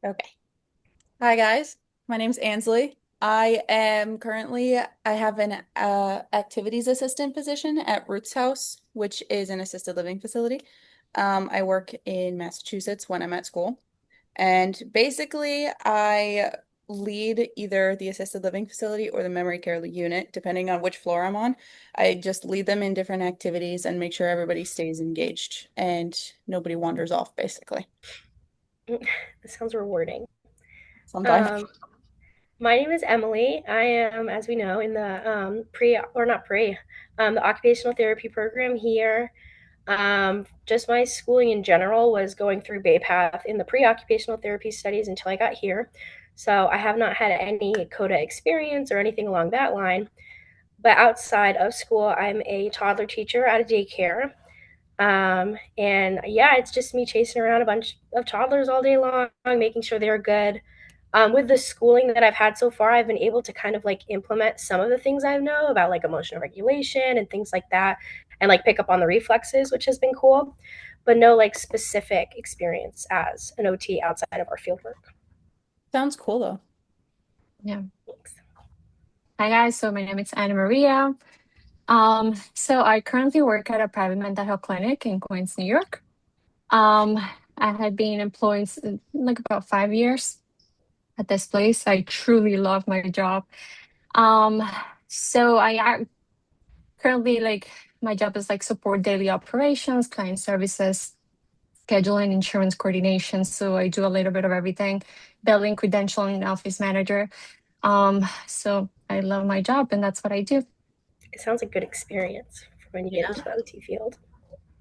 Okay. Hi guys. My name's Ansley. I have an activities assistant position at Roots House, which is an assisted living facility. I work in Massachusetts when I'm at school. And basically, I lead either the assisted living facility or the memory care unit, depending on which floor I'm on. I just lead them in different activities and make sure everybody stays engaged and nobody wanders off, basically. This sounds rewarding. Sometimes. Um, my name is Emily. I am, as we know, in the pre or not pre, the occupational therapy program here. Just my schooling in general was going through Bay Path in the pre-occupational therapy studies until I got here. So I have not had any CODA experience or anything along that line. But outside of school, I'm a toddler teacher at a daycare. And yeah, it's just me chasing around a bunch of toddlers all day long, making sure they're good. With the schooling that I've had so far, I've been able to kind of like implement some of the things I know about like emotional regulation and things like that, and like pick up on the reflexes, which has been cool, but no like specific experience as an OT outside of our fieldwork. Sounds cool though. Yeah. Thanks. Hi guys, so my name is Anna Maria. So I currently work at a private mental health clinic in Queens, New York. Um, I had been employed like about 5 years at this place. I truly love my job. Um, so I currently like my job is like support daily operations, client services, scheduling, insurance coordination. So I do a little bit of everything, billing, credentialing, office manager. So I love my job and that's what I do. It sounds like good experience for when you get Yeah. into the OT field.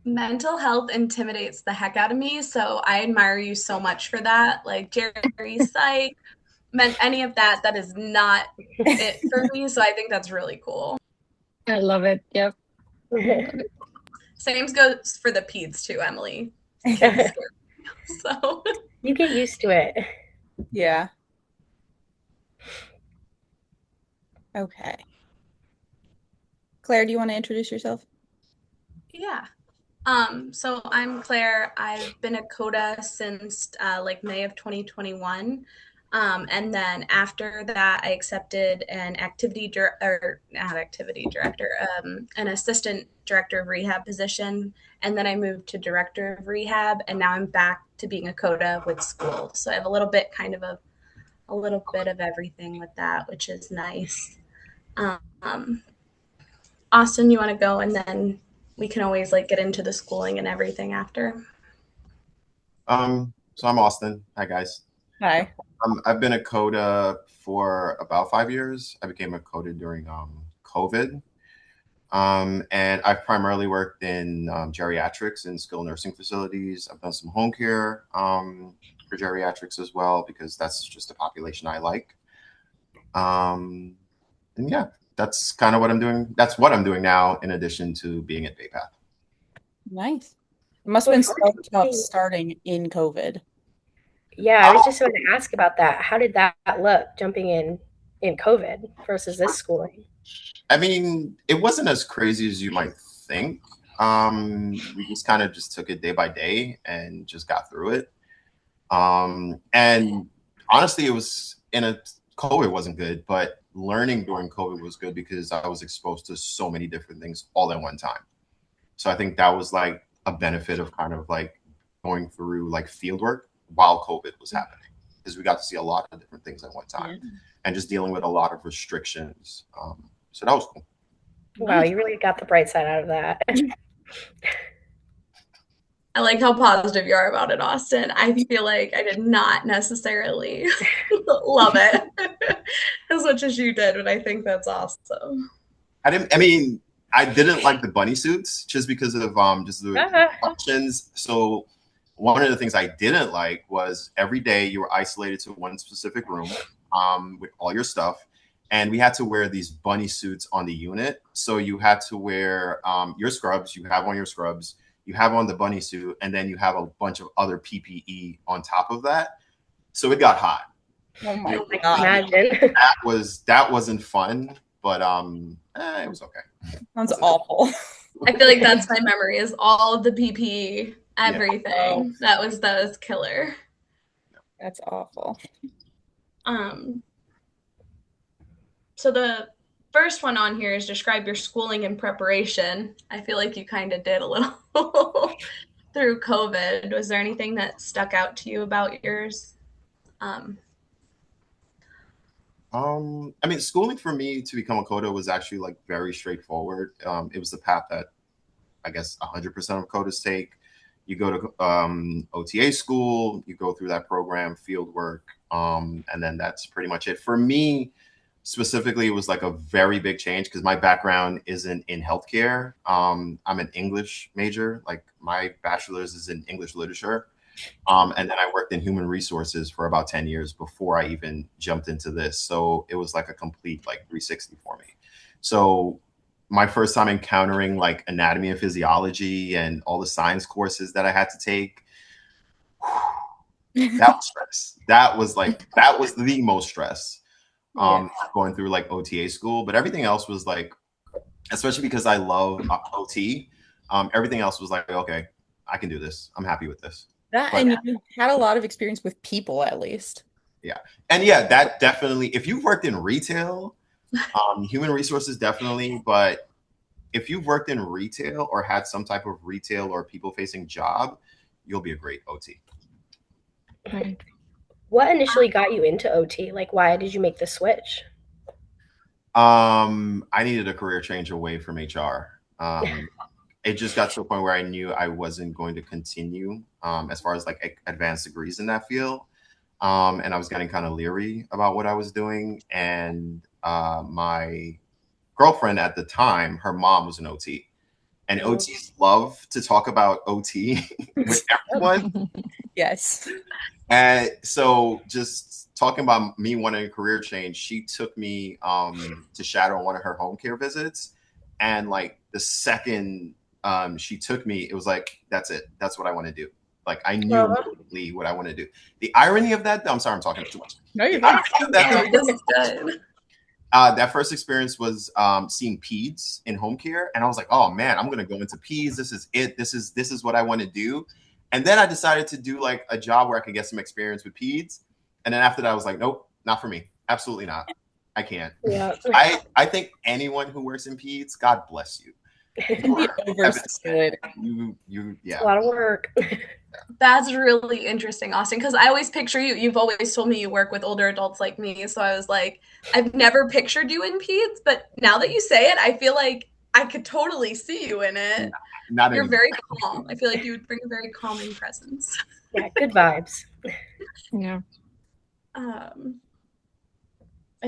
Mental health intimidates the heck out of me, so I admire you so much for that. Like Jerry Psych, meant any of that, that is not it for me. So I think that's really cool. I love it. Yep. I love it. Same goes for the peds too, Emily. Kids scare me. So You get used to it. Yeah. Okay. Claire, do you want to introduce yourself? yeah. So I'm Claire. I've been a CODA since like May of 2021. And then after that, I accepted an or not activity director, an assistant director of rehab position. And then I moved to director of rehab. And now I'm back to being a CODA with school. So I have a little bit a little bit of everything with that, which is nice. Um, Austin, you want to go and then we can always like get into the schooling and everything after. So I'm Austin. Hi, guys. Hi. I've been a coda for about 5 years. I became a coda during COVID. And I've primarily worked in geriatrics and skilled nursing facilities. I've done some home care for geriatrics as well, because that's just the population I like. Um, and yeah, that's kind of what I'm doing. That's what I'm doing now, in addition to being at BayPath. Nice. It must have been Before so tough jumping starting in COVID. Yeah, I was just going to ask about that. How did that look jumping in COVID versus this schooling? I mean, it wasn't as crazy as you might think. We just kind of just took it day by day and just got through it. And honestly, it was in a COVID wasn't good, but learning during COVID was good because I was exposed to so many different things all at one time. So I think that was like a benefit of kind of like going through like field work while COVID was happening, because we got to see a lot of different things at one time Yeah. and just dealing with a lot of restrictions. So that was cool. Wow, Nice. you really got the bright side out of that. I like how positive you are about it, Austin. I feel like I did not necessarily love it as much as you did, but I think that's awesome. I mean, I didn't like the bunny suits just because of just the options. So one of the things I didn't like was every day you were isolated to one specific room with all your stuff. And we had to wear these bunny suits on the unit. So you had to wear your scrubs, you have on your scrubs, you have on the bunny suit, and then you have a bunch of other PPE on top of that. So it got hot. Oh my I can God. imagine. That wasn't fun, but it was okay. Sounds awful. I feel like that's my memory is all of the PPE, everything. Yeah. That was killer. That's awful. Um, so the first one on here is describe your schooling and preparation. I feel like you kind of did a little through COVID. Was there anything that stuck out to you about yours? Um, I mean, schooling for me to become a coder was actually like very straightforward. It was the path that I guess 100% of coders take. You go to OTA school, you go through that program, field work, and then that's pretty much it. For me, specifically, it was like a very big change because my background isn't in healthcare. I'm an English major. Like my bachelor's is in English literature. And then I worked in human resources for about 10 years before I even jumped into this. So it was like a complete like 360 for me. So my first time encountering like anatomy and physiology and all the science courses that I had to take, that was stress. That was the most stress. Going through like OTA school, but everything else was like, especially because I love OT, everything else was like, okay, I can do this. I'm happy with this. That But and you had a lot of experience with people at least. yeah. And yeah, that definitely, if you've worked in retail, human resources definitely, but if you've worked in retail or had some type of retail or people facing job, you'll be a great OT. Right. What initially got you into OT? Like, why did you make the switch? I needed a career change away from HR. It just got to a point where I knew I wasn't going to continue as far as like advanced degrees in that field. And I was getting kind of leery about what I was doing. And my girlfriend at the time, her mom was an OT. And OTs love to talk about OT with everyone. Yes. And so just talking about me wanting a career change, she took me to shadow on one of her home care visits. And like the second she took me, it was like, that's it. That's what I want to do. Like I knew immediately what I want to do. The irony of that, I'm sorry, I'm talking too much. No, you're The irony of that, this is good. that first experience was seeing peds in home care, and I was like, "Oh man, I'm gonna go into peds. This is it. This is what I want to do." And then I decided to do like a job where I could get some experience with peds. And then after that, I was like, "Nope, not for me. Absolutely not. I can't." Yeah. I think anyone who works in peds, God bless you. It can be overstated. Yeah. It's a lot of work. That's really interesting, Austin, because I always picture you. You've always told me you work with older adults like me. So I was like, I've never pictured you in peds, but now that you say it, I feel like I could totally see you in it. Not You're anymore. very calm. I feel like you would bring a very calming presence. Yeah, good vibes. Yeah. I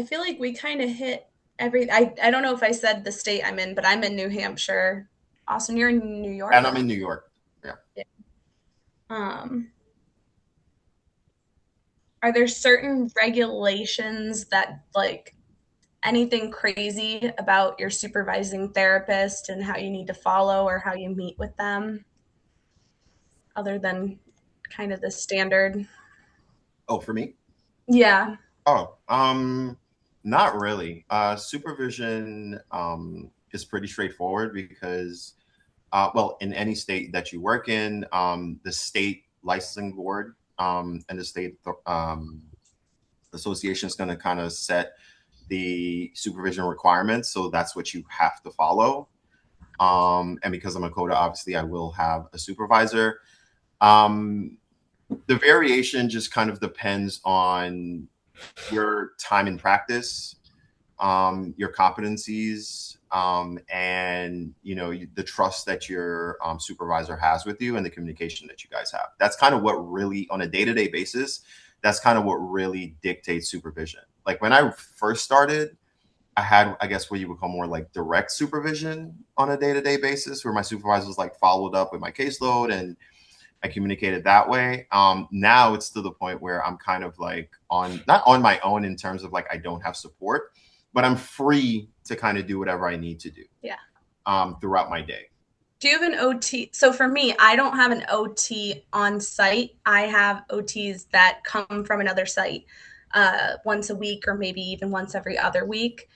feel like we kind of hit I don't know if I said the state I'm in, but I'm in New Hampshire. Austin, you're in New York? And I'm in New York. Yeah. Are there certain regulations that like anything crazy about your supervising therapist and how you need to follow or how you meet with them other than kind of the standard? Oh, for me? Yeah. Oh, not really. Supervision is pretty straightforward because, well, in any state that you work in, the state licensing board and the state association is going to kind of set the supervision requirements. So that's what you have to follow. And because I'm a coder, obviously I will have a supervisor. The variation just kind of depends on your time in practice, your competencies, and the trust that your supervisor has with you and the communication that you guys have. That's kind of what really, on a day-to-day basis, that's kind of what really dictates supervision. Like when I first started, I had, I guess, what you would call more like direct supervision on a day-to-day basis, where my supervisors like followed up with my caseload and I communicated that way. Now it's to the point where I'm kind of like not on my own in terms of like I don't have support, but I'm free to kind of do whatever I need to do. Yeah. Throughout my day. Do you have an OT? So for me, I don't have an OT on site. I have OTs that come from another site once a week or maybe even once every other week.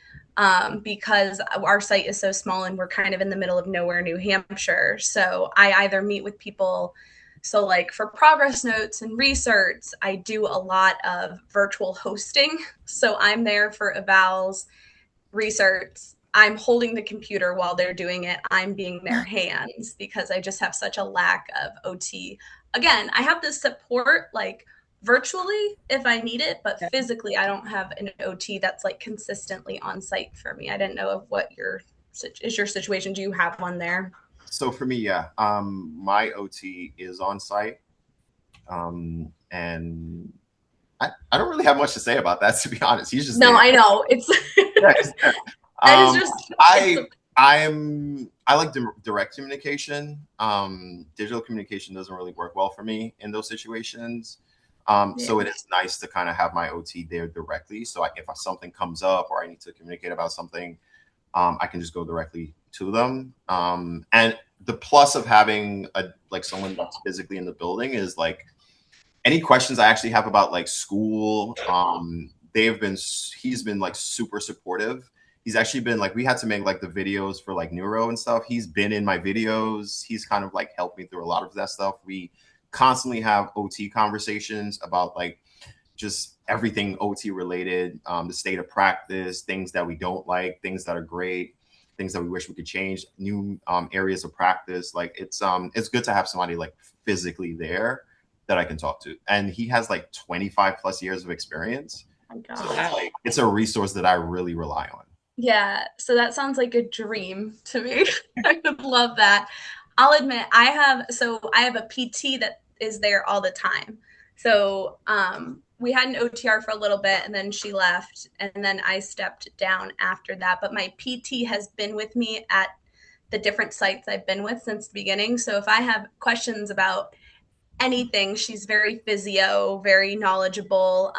Because our site is so small and we're kind of in the middle of nowhere, New Hampshire. So I either meet with people So, like for progress notes and research, I do a lot of virtual hosting. So, I'm there for evals, research. I'm holding the computer while they're doing it. I'm being their hands because I just have such a lack of OT. Again, I have the support like virtually if I need it, but Yeah. physically I don't have an OT that's like consistently on site for me. I didn't know of what your situation. Do you have one there? So for me, yeah, my OT is on site, and I don't really have much to say about that, to be honest. He's just No, there. I know. It's Yeah, he's there. that is Um, just it's I like direct communication. Digital communication doesn't really work well for me in those situations. yeah. So it is nice to kind of have my OT there directly. So if something comes up or I need to communicate about something, I can just go directly to them. And the plus of having someone that's physically in the building is like any questions I actually have about like school. He's been like super supportive. He's actually been like we had to make like the videos for like neuro and stuff. He's been in my videos. He's kind of like helped me through a lot of that stuff. We constantly have OT conversations about like just everything OT related, the state of practice, things that we don't like, things that are great, things that we wish we could change, new areas of practice. Like it's good to have somebody like physically there that I can talk to. And he has like 25 plus years of experience. Oh my So gosh. it's a resource that I really rely on. Yeah, so that sounds like a dream to me. I would love that. I'll admit I have a PT that is there all the time. So we had an OTR for a little bit and then she left and then I stepped down after that. But my PT has been with me at the different sites I've been with since the beginning. So if I have questions about anything, she's very physio, very knowledgeable.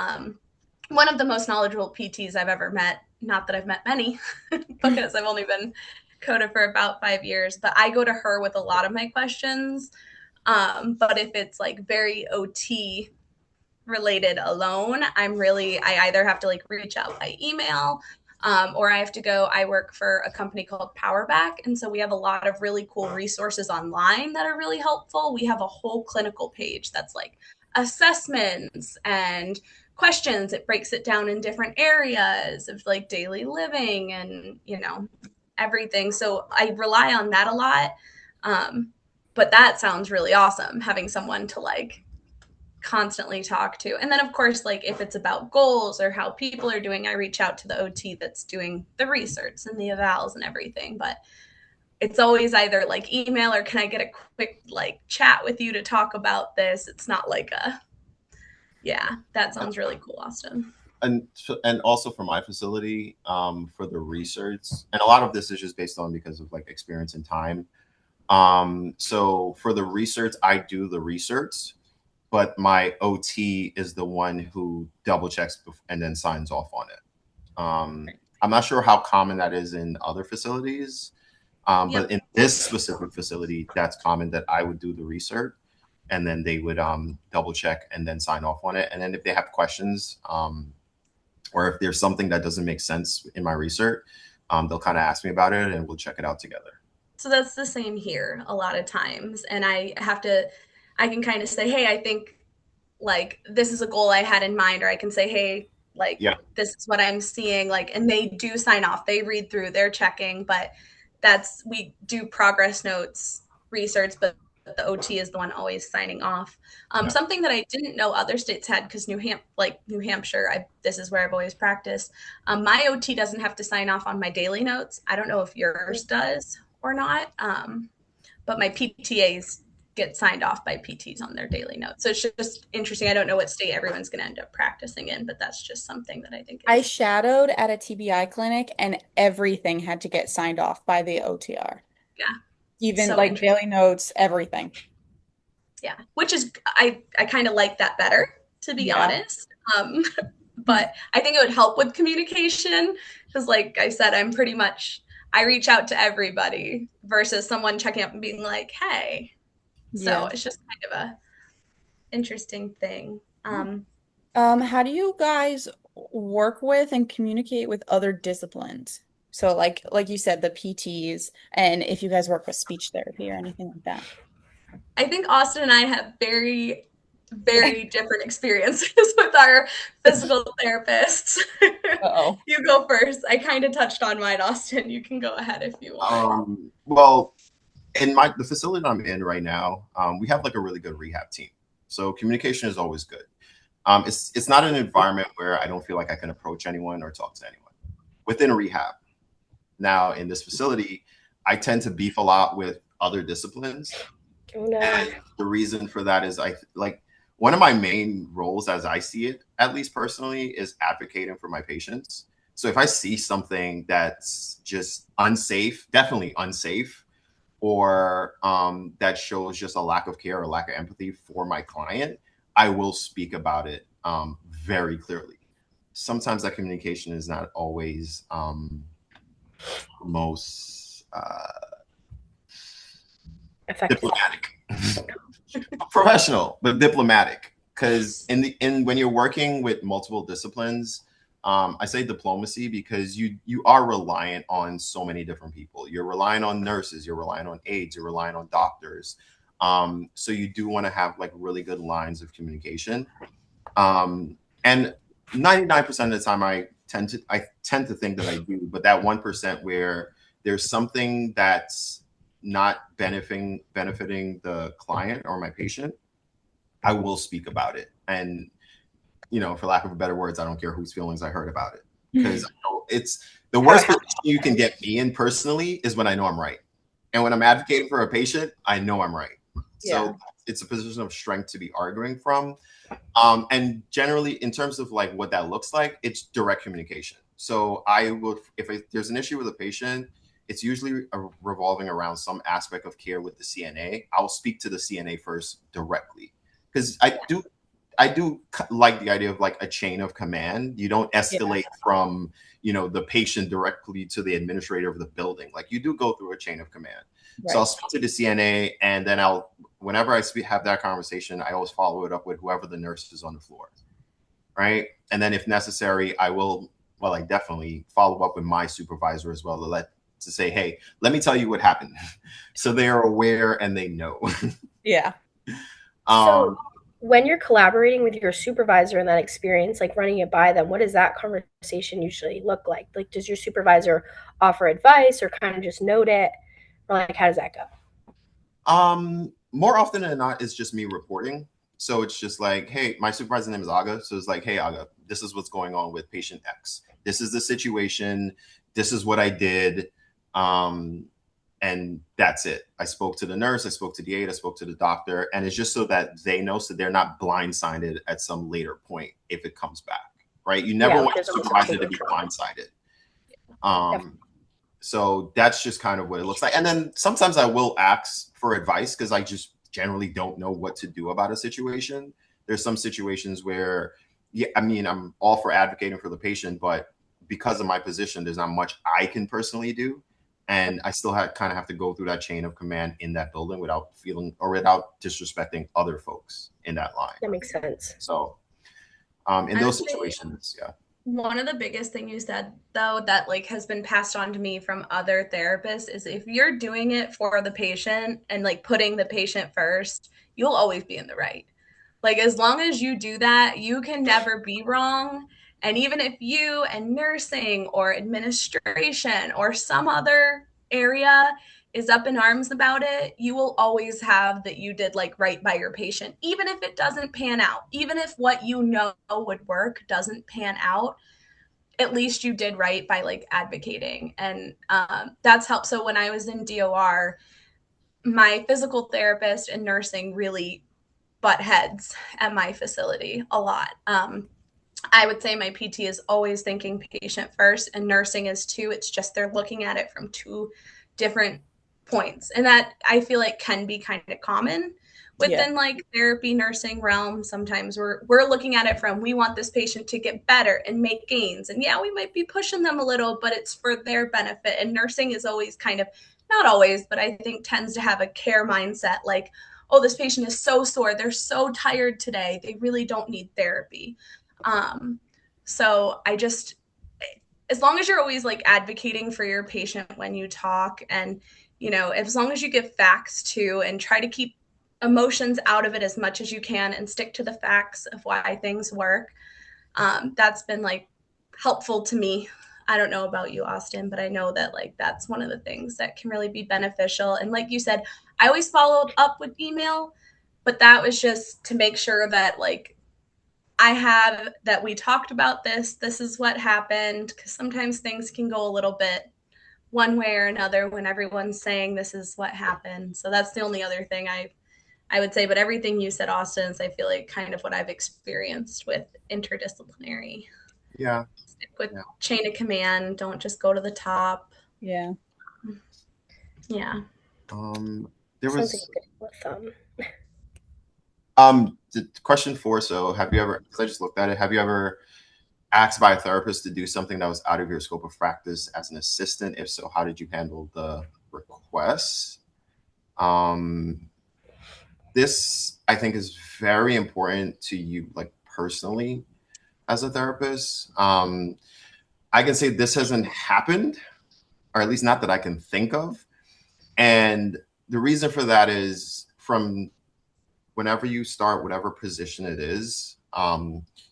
One of the most knowledgeable PTs I've ever met. Not that I've met many, because I've only been CODA for about 5 years, but I go to her with a lot of my questions. But if it's like very OT related alone, I either have to like reach out by email or I have to go. I work for a company called Powerback. And so we have a lot of really cool resources online that are really helpful. We have a whole clinical page that's like assessments and questions. It breaks it down in different areas of like daily living and, everything. So I rely on that a lot. But that sounds really awesome having someone to like constantly talk to. And then of course, like if it's about goals or how people are doing, I reach out to the OT that's doing the research and the evals and everything. But it's always either like email or can I get a quick like chat with you to talk about this? It's not like yeah, that sounds really cool, Austin. And also for my facility, for the research, and a lot of this is just based on because of like experience and time. So for the research, I do the research, but my OT is the one who double checks and then signs off on it. I'm not sure how common that is in other facilities, but in this specific facility, that's common that I would do the research and then they would double check and then sign off on it. And then if they have questions or if there's something that doesn't make sense in my research, they'll kind of ask me about it and we'll check it out together. So that's the same here a lot of times. And I can kind of say, hey, I think like this is a goal I had in mind, or I can say, hey, like Yeah. this is what I'm seeing, like, and they do sign off, they read through, they're checking, but we do progress notes, research, but the OT is the one always signing off. Yeah. Something that I didn't know other states had, because New Hampshire, this is where I've always practiced. My OT doesn't have to sign off on my daily notes. I don't know if yours does or not, but my PTAs get signed off by PTs on their daily notes. So it's just interesting. I don't know what state everyone's going to end up practicing in, but that's just something that I think I is. shadowed at a TBI clinic and everything had to get signed off by the OTR. Yeah, Even so like interesting. daily notes, everything. Yeah, which is I kind of like that better, to be Yeah. honest. But I think it would help with communication because, like I said, I reach out to everybody versus someone checking up and being like, "Hey." So Yeah. it's just kind of a interesting thing. How do you guys work with and communicate with other disciplines? So like you said, the PTs, and if you guys work with speech therapy or anything like that. I think Austin and I have very, very different experiences with our physical therapists. Uh-oh. You go first. I kind of touched on mine, Austin. You can go ahead if you want. Well, in the facility that I'm in right now, we have like a really good rehab team. So communication is always good. It's not an environment where I don't feel like I can approach anyone or talk to anyone within rehab. Now in this facility, I tend to beef a lot with other disciplines. Oh no. And the reason for that is I like one of my main roles as I see it, at least personally, is advocating for my patients. So if I see something that's just unsafe, definitely unsafe, or that shows just a lack of care or lack of empathy for my client, I will speak about it very clearly. Sometimes that communication is not always most Effective. diplomatic, professional, but diplomatic. Because in when you're working with multiple disciplines, I say diplomacy because you are reliant on so many different people. You're relying on nurses, you're relying on aides, you're relying on doctors. So you do want to have like really good lines of communication. And 99% of the time, I tend to think that I do, but that 1% where there's something that's not benefiting the client or my patient, I will speak about it. And for lack of better words, I don't care whose feelings I hurt about it, because it's the worst position you can get me in personally is when I know I'm right, and when I'm advocating for a patient, I know I'm right. So it's a position of strength to be arguing from. And generally, in terms of like what that looks like, it's direct communication. So I will, if there's an issue with a patient, it's usually revolving around some aspect of care with the CNA. I'll speak to the CNA first directly, because I do like the idea of like a chain of command. You don't escalate from the patient directly to the administrator of the building. Like you do go through a chain of command. Right. So I'll speak to the CNA, and then whenever I have that conversation, I always follow it up with whoever the nurse is on the floor, right? And then if necessary, I definitely follow up with my supervisor as well to say, hey, let me tell you what happened, so they are aware and they know. Yeah. So when you're collaborating with your supervisor in that experience, like running it by them, what does that conversation usually look like? Like, does your supervisor offer advice or kind of just note it? Or like, how does that go? More often than not, it's just me reporting. So it's just like, hey, my supervisor's name is Aga. So it's like, hey, Aga, this is what's going on with patient X. This is the situation. This is what I did. And that's it. I spoke to the nurse, I spoke to the aide, I spoke to the doctor, and it's just so that they know, so they're not blindsided at some later point if it comes back, right? You never want your supervisor to be blindsided. So that's just kind of what it looks like. And then sometimes I will ask for advice because I just generally don't know what to do about a situation. There's some situations where, I'm all for advocating for the patient, but because of my position, there's not much I can personally do. And I still kind of have to go through that chain of command in that building without disrespecting other folks in that line. That makes sense. So in those situations, yeah. One of the biggest things you said, though, that like has been passed on to me from other therapists is if you're doing it for the patient and like putting the patient first, you'll always be in the right. Like as long as you do that, you can never be wrong. And even if you and nursing or administration or some other area is up in arms about it, you will always have that you did like right by your patient, even if it doesn't pan out, even if what you know would work doesn't pan out, at least you did right by like advocating. And that's helped. So when I was in DOR, my physical therapist and nursing really butt heads at my facility a lot. I would say my PT is always thinking patient first, and nursing is too. It's just they're looking at it from two different points, and that I feel like can be kind of common within like therapy nursing realm. Sometimes we're looking at it from, we want this patient to get better and make gains, and we might be pushing them a little, but it's for their benefit. And nursing is always kind of, not always, but I think tends to have a care mindset, like, oh, this patient is so sore, they're so tired today, they really don't need therapy. So I just, as long as you're always like advocating for your patient when you talk, and as long as you give facts too and try to keep emotions out of it as much as you can and stick to the facts of why things work. That's been like helpful to me. I don't know about you, Austin, but I know that like that's one of the things that can really be beneficial. And like you said, I always followed up with email, but that was just to make sure that like we talked about this. This is what happened. Because sometimes things can go a little bit one way or another when everyone's saying this is what happened. So that's the only other thing I would say. But everything you said, Austin, is I feel like kind of what I've experienced with interdisciplinary. Yeah. Stick with chain of command. Don't just go to the top. Yeah. Yeah. There Sounds was like a good thumb. Question 4. So have you ever, because I just looked at it, have you ever asked by a therapist to do something that was out of your scope of practice as an assistant? If so, how did you handle the request? This I think is very important to you, like personally, as a therapist. I can say this hasn't happened, or at least not that I can think of. And the reason for that is from whenever you start whatever position it is,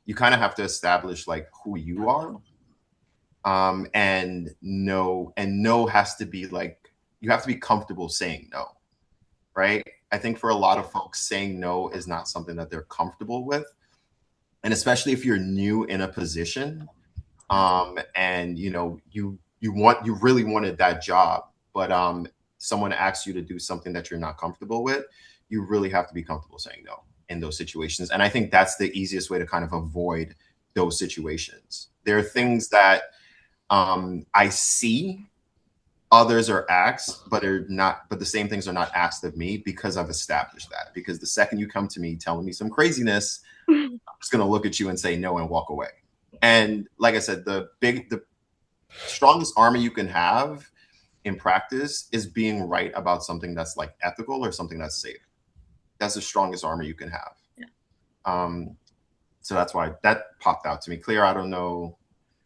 you kind of have to establish like who you are. And no has to be like, you have to be comfortable saying no, right? I think for a lot of folks, saying no is not something that they're comfortable with. And especially if you're new in a position, and you really wanted that job, but someone asks you to do something that you're not comfortable with, you really have to be comfortable saying no in those situations. And I think that's the easiest way to kind of avoid those situations. There are things that I see others are asked, but the same things are not asked of me because I've established that. Because the second you come to me telling me some craziness, I'm just going to look at you and say no and walk away. And like I said, the strongest armor you can have in practice is being right about something that's like ethical or something that's safe. That's the strongest armor you can have. Yeah. So that's why that popped out to me. Claire, I don't know.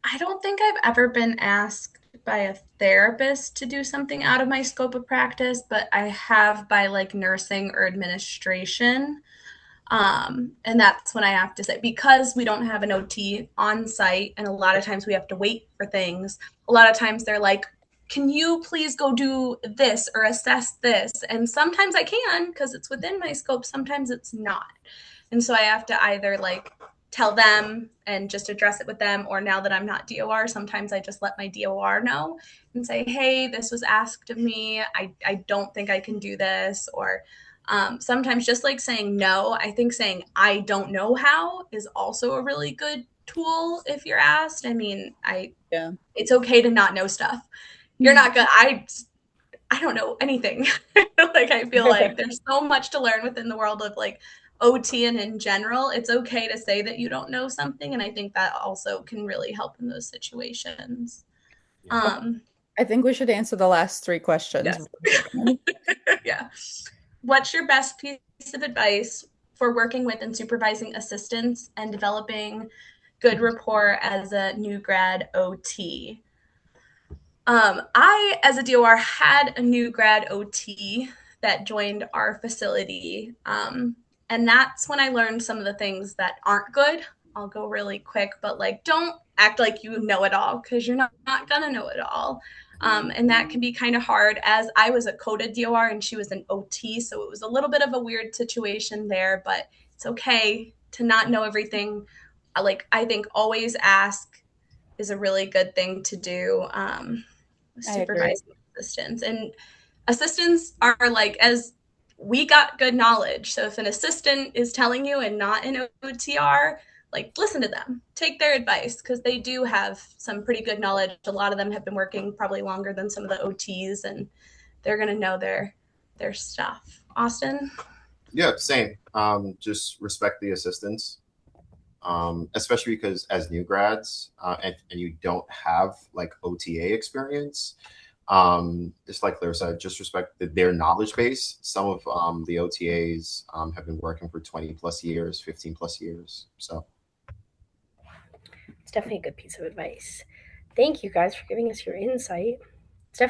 I don't think I've ever been asked by a therapist to do something out of my scope of practice, but I have by like nursing or administration. And that's when I have to say, because we don't have an OT on site, and a lot of times we have to wait for things. A lot of times they're like, can you please go do this or assess this? And sometimes I can because it's within my scope. Sometimes it's not. And so I have to either like tell them and just address it with them, or now that I'm not DOR, sometimes I just let my DOR know and say, hey, this was asked of me. I don't think I can do this. Or sometimes just like saying no. I think saying I don't know how is also a really good tool if you're asked. I mean, it's okay to not know stuff. You're not gonna, I don't know anything. Like, I feel like there's so much to learn within the world of like OT and in general. It's okay to say that you don't know something. And I think that also can really help in those situations. I think we should answer the last 3 questions. Yes. Yeah. What's your best piece of advice for working with and supervising assistants and developing good rapport as a new grad OT? I, as a DOR, had a new grad OT that joined our facility. And that's when I learned some of the things that aren't good. I'll go really quick, but like, don't act like you know it all, because you're not going to know it all. And that can be kind of hard, as I was a coded DOR and she was an OT. So it was a little bit of a weird situation there, but it's okay to not know everything. Like, I think always ask is a really good thing to do. Supervising assistants, and assistants are like, as we got good knowledge. So if an assistant is telling you and not an OTR, like, listen to them, take their advice, because they do have some pretty good knowledge. A lot of them have been working probably longer than some of the OTs, and they're going to know their stuff. Austin? Yeah, same. Just respect the assistants, especially because as new grads, and you don't have like OTA experience, just like Claire said, just respect their knowledge base. Some of the OTAs have been working for 20 plus years, 15 plus years. So it's definitely a good piece of advice. Thank you guys for giving us your insight.